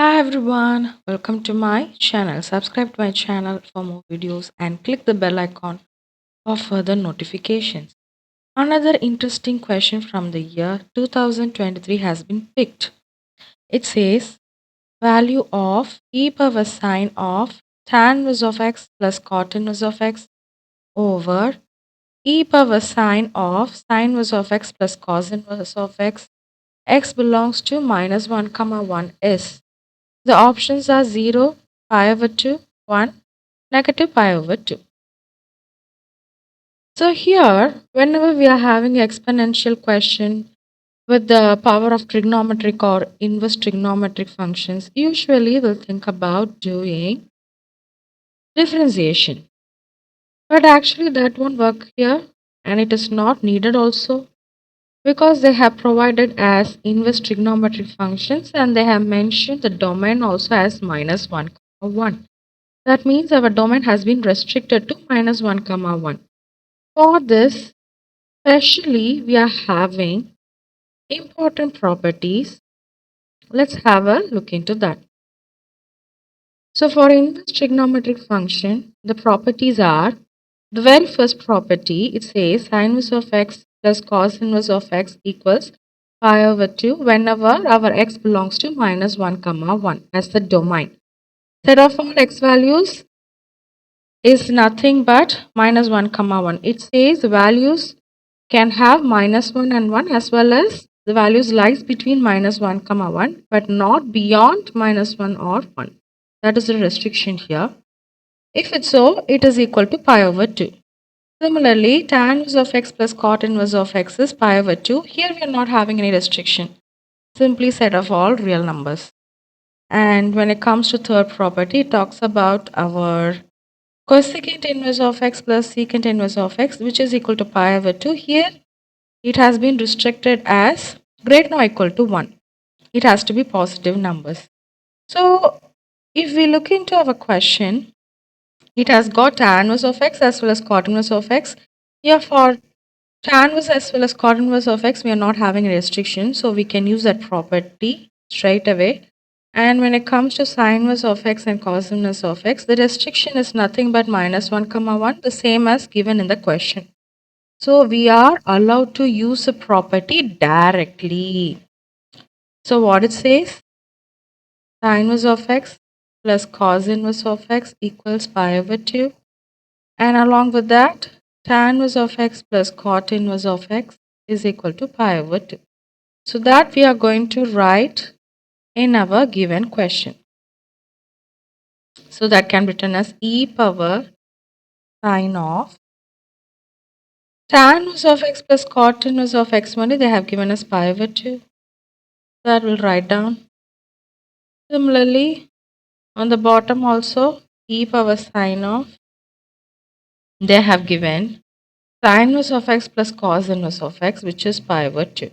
Hi everyone, welcome to my channel. Subscribe to my channel for more videos and click the bell icon for further notifications. Another interesting question from the year 2023 has been picked. It says value of e power sine of tan inverse of x plus cot inverse of x over e power sine inverse of x plus cos inverse of x. X belongs to minus 1 comma 1 is. The options are 0, pi over 2, 1, negative pi over 2. So here, whenever we are having exponential question with the power of trigonometric or inverse trigonometric functions, usually we'll think about doing differentiation. But actually that won't work here and it is not needed also because they have provided as inverse trigonometric functions and they have mentioned the domain also as minus 1, 1. That means our domain has been restricted to minus 1 comma 1. For this, especially we are having important properties. Let's have a look into that. So for inverse trigonometric function, the properties are the very first property, it says sine inverse of x plus cos inverse of x equals pi over 2 whenever our x belongs to minus 1 comma 1 as the domain. Set of all x values is nothing but minus 1 comma 1. It says values can have minus 1 and 1 as well as the values lies between minus 1 comma 1 but not beyond minus 1 or 1. That is the restriction here. If it's so, it is equal to pi over 2. Similarly, tan inverse of x plus cot inverse of x is pi over 2. Here we are not having any restriction. Simply set of all real numbers. And when it comes to third property, it talks about our cosecant inverse of x plus secant inverse of x, which is equal to pi over 2. Here, it has been restricted as greater than or equal to 1. It has to be positive numbers. So, if we look into our question, it has got tan inverse of x as well as cot inverse of x. Here, for tan inverse as well as cot inverse of x, we are not having a restriction. So, we can use that property straight away. And when it comes to sine inverse of x and cos inverse of x, the restriction is nothing but minus 1 comma 1, the same as given in the question. So we are allowed to use a property directly. So what it says, sine inverse of x plus cos inverse of x equals pi over 2. And along with that, tan inverse of x plus cot inverse of x is equal to pi over 2. So that we are going to write in our given question. So that can be written as e power sine of tan inverse of x plus cot inverse of x only. They have given us pi over 2. That will write down. Similarly, on the bottom also, e power sine of, they have given sine inverse of x plus cos inverse of x, which is pi over 2.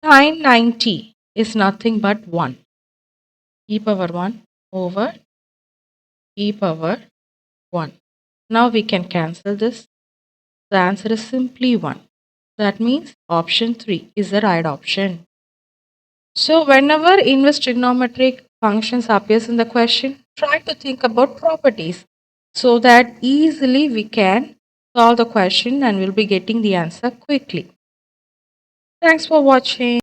Sine 90 is nothing but 1. E power 1 over e power 1. Now we can cancel this. The answer is simply 1. That means option 3 is the right option. So whenever inverse trigonometric functions appears in the question, try to think about properties so that easily we can solve the question and we'll be getting the answer quickly. Thanks for watching.